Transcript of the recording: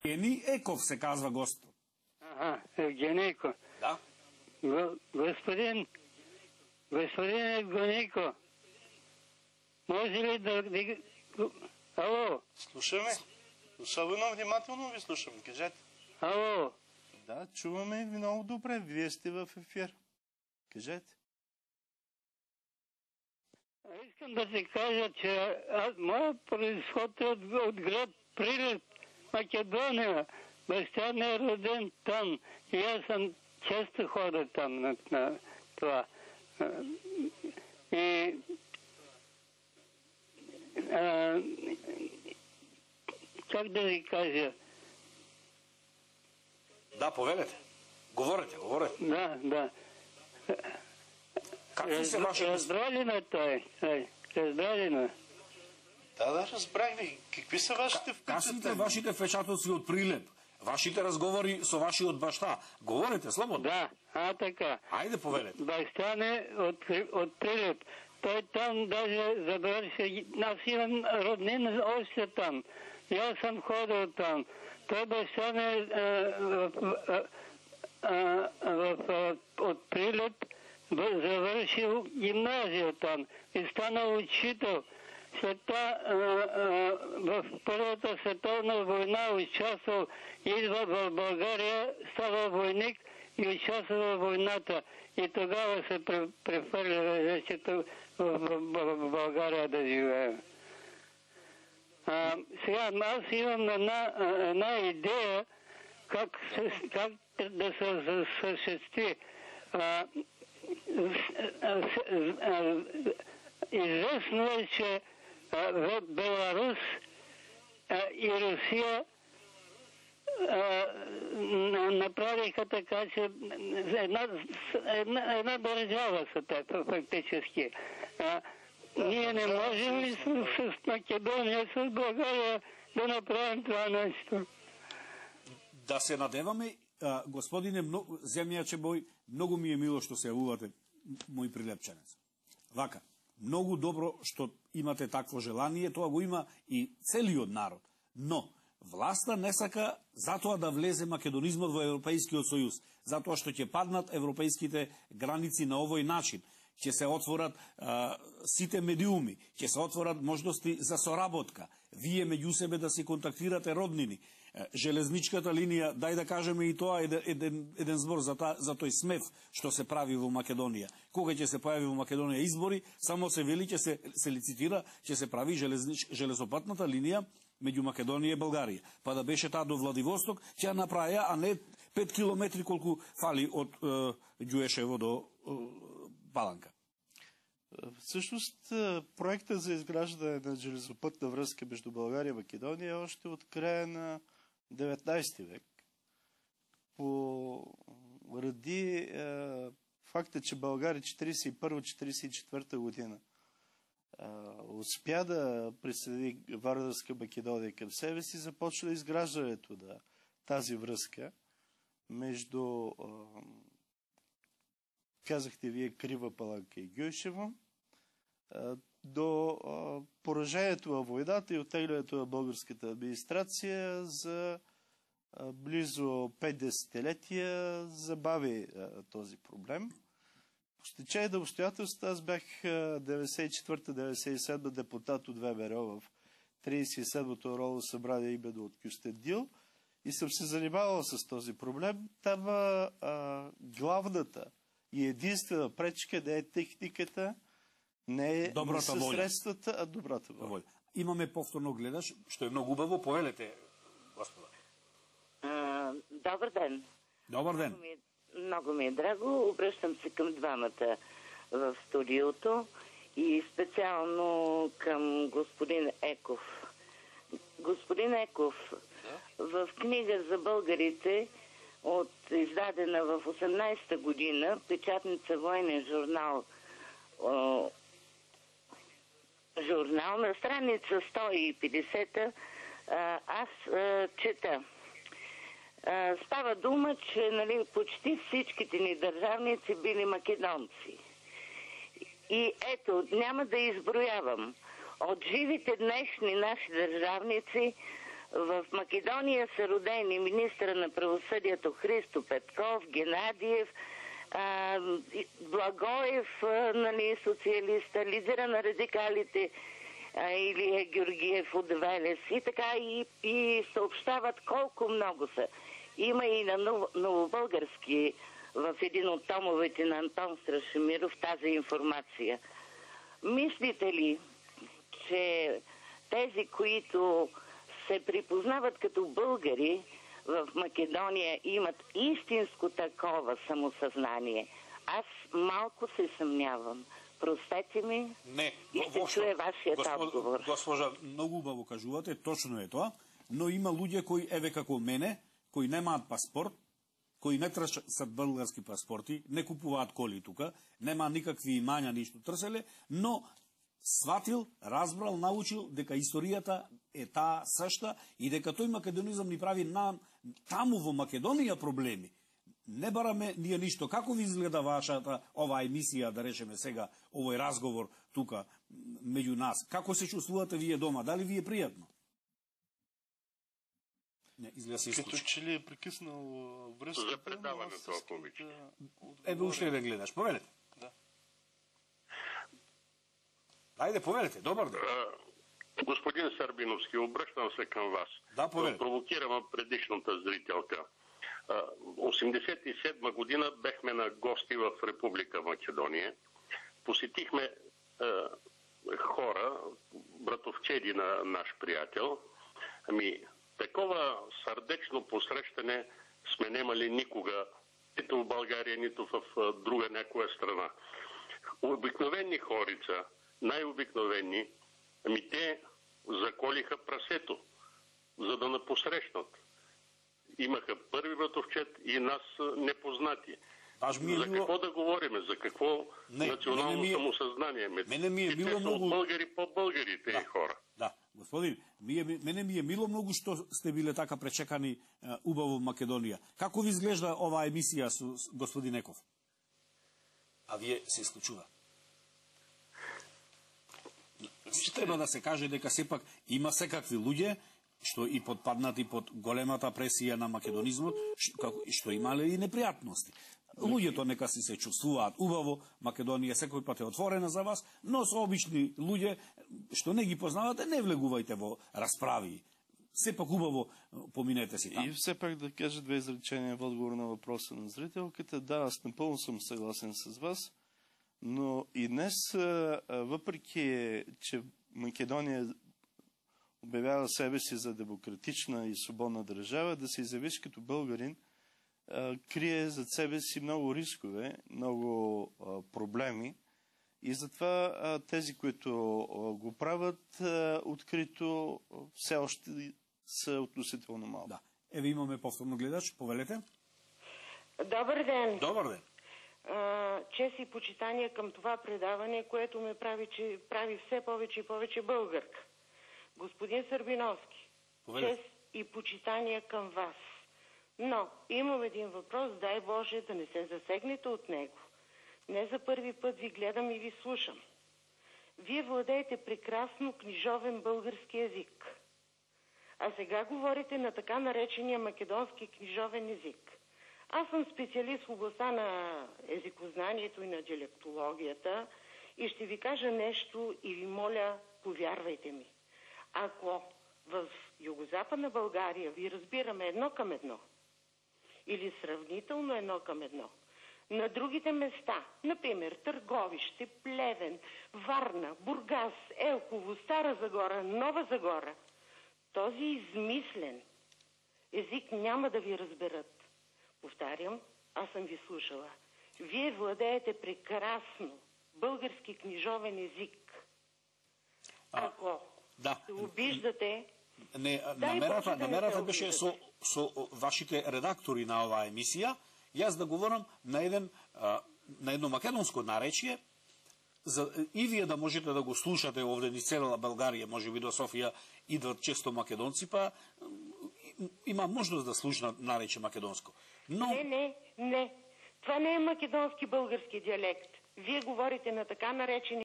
Евгений Еков се казва Господ. Ага, Евгенийко. Да. Господин Евгенийко, може ли да... Ало? Слушаме. Особено внимателно ви слушаме. Кажете. Ало? Да, чуваме ви много добре. Вие сте в ефир. Кажете. Искам да ти кажа, че моят произход е от град Прилеп, Македония. Баща ми е роден там. И аз съм често ходя там на това. И как да ви кажа? Да, повелете. Говорете. Да. Какви са вашите... Разбрали ме той? Разбрали ме? Да, разбрах ви. Какви са вашите Кажете впечатления? вашите впечатления от Прилеп. Вашите разговори са ваши от баща. Говорите, слободно. Да, така. Айде, повелете. Баща ми от Прилеп. Той там даже завърши. Аз имам роднина още там. И аз съм ходил там. Той баща ми от Прилеп завършил гимназия там и станал учител. След това в Първата световна война участвал, идва в България, става войник и участва в войната. И тогава се прехвърля вече в България да живее. Сега аз имам една идея как да се осъществи. Известно е, че в Беларус и Русия направиха така, че една държава са те фактически. Ние не можем ли с Македония, с България да направим това нещо? Да се надеваме, господине земјаче бој, многу ми е мило што се јавувате, мој прилепчанец. Вака, многу добро што имате такво желание, тоа го има и целиот народ. Но, власта не сака затоа да влезе македонизмот во Европејскиот сојуз, затоа што ќе паднат европејските граници на овој начин. Ќе се отворат сите медиуми, ќе се отворат можности за соработка, вие меѓу себе да се контактирате роднини, железничката линија, дај да кажеме и тоа еден збор за тој смев што се прави во Македонија. Кога ќе се појави во Македонија избори, само се вели ќе се лицитира, ќе се прави железопатната линија меѓу Македонија и Българија. Па да беше таа до Владивосток, ќе ја направија, а не 5 километри колку фали од Ѓуешево до Паланка. Всъщност, проекта за изграждане на железопътна връзка между България и Македония е още от края на 19 век. Поради факта, че България 41-44 година успя да присъедини Вардарска Македония към себе си, започна изграждането на тази връзка между казахте вие Крива Паланка и Гюешево, до поражението във войната и оттеглянето на българската администрация за близо 5 десетилетия забави този проблем. По стечение на обстоятелствата аз бях 94-97 депутат от ВМРО в 37-то Народно събрание именно от Кюстендил и съм се занимавал с този проблем. Там главната и единствена пречка не е техниката, не е средствата, а добрата воля. Имаме повторно гледаш, што е многу убаво. Повелете, господа. Добър ден. Добър ден. Много ми е драго. Обръщам се към двамата в студиото и специално към господин Еков. Господин Еков, в книга за българите, издадена в 18-та година, печатница Военен журнал, на страница 150, аз чета. Става дума, че почти всичките ни държавници били македонци. И ето, няма да изброявам. От живите днешни наши държавници, В Македония са родени министра на правосъдието Христо Петков, Генадиев, Благоев, нали, социалиста, лидера на радикалите Илия Георгиев от Велес и така и съобщават колко много са. Има и на новобългарски в един от томовете на Антон Страшимиров тази информация. Мислите ли, че тези, които се припознават като българи в Македония, имат истинско такова самосъзнание? Аз малко се съмнявам. Простете ми. Не, и ще чуе вашият отговор. Госпожа, многу убаво кажувате, точно е тоа, но има луѓе кои, еве како мене, кои немаат паспорт, кои не трчат български паспорти, не купуваат коли тука, нема никакви имања, ништо трселе, но сватил, разбрал, научил дека историјата е таа сашта и дека тој македонизам ни прави таму во Македонија проблеми. Не бараме ние ништо. Како ви изгледа вашата оваа емисија, да речеме сега, овој разговор тука меѓу нас? Како се чувствувате вие дома? Дали ви е пријатно? Не, изгледа се исклучи. Като че ли е прекъснал връзката? За предаването, ако обичате. Еве уште да гледаш. Повелете. Да. Ајде, повелете. Добар ден. Господин Сърбиновски, обръщам се към вас. Да, повелете. Провокирам предишната зрителка. 87 година бехме на гости в Република Македония. Посетихме хора, братовчеди на наш приятел. Такова сърдечно посрещане сме немали никога, нито в България, нито в друга някоя страна. Обикновени хорица, най-обикновени, те заколиха прасето, за да напосрещнат. Имаха първи братовчет и нас непознати. За какво да говориме? За какво национално самосъзнание? Мене ми е било много... Са българи по-българи, тези хора. Да, господин, мене ми е мило многу што сте биле така пречекани убаво в Македонија. Како ви изглежда оваа емисија со господин Еков? А вие се исклучува. Треба да се каже дека сепак има секакви луѓе што и подпаднати под големата пресија на македонизмот, што имале и непријатности. Луѓето нека се чувствуваат убаво, Македонија секој пат е отворена за вас, но со обични луѓе што не ги познавате, не влегувајте во расправи. Сепак убаво поминете си таму. И все пак да кажа две изречения в отговор на въпроса на зрителката. Да, аз напълно съм съгласен с вас, но и днес, въпреки че Македония обявява себе си за демократична и свободна държава, да се изявиш като българин, крие зад себе си много рискове, много проблеми. И затова тези, които го правят открито, все още са относително малко. Да. Еве имаме повторно гледач. Повелете. Добър ден. Добър ден. Чест и почитание към това предаване, което ме прави все повече и повече българка. Господин Сърбиновски, чест и почитание към вас. Но имам един въпрос, дай Боже да не се засегнете от него. Не за първи път ви гледам и ви слушам. Вие владеете прекрасно книжовен български език. А сега говорите на така наречения македонски книжовен език. Аз съм специалист в областта на езикознанието и на диалектологията и ще ви кажа нещо и ви моля, повярвайте ми. Ако в Югозападна България ви разбираме 1 към 1 или сравнително 1 към 1, на другите места, например Търговище, Плевен, Варна, Бургас, Елхово, Стара Загора, Нова Загора, този измислен език няма да ви разберат. Повтарям, аз съм ви слушала. Вие владеете прекрасно български книжовен език. Ако се обиждате... Намерата беше со вашите редактори на оваа емисија, јас да говорам на едно македонско наречие, и вие да можете да го слушате овде низ цела Българија, може би до Софија идват често македонци, па има можност да слушнат нарече македонско. Но... Не. Това не е македонски български диалект. Вие говорите на така наречени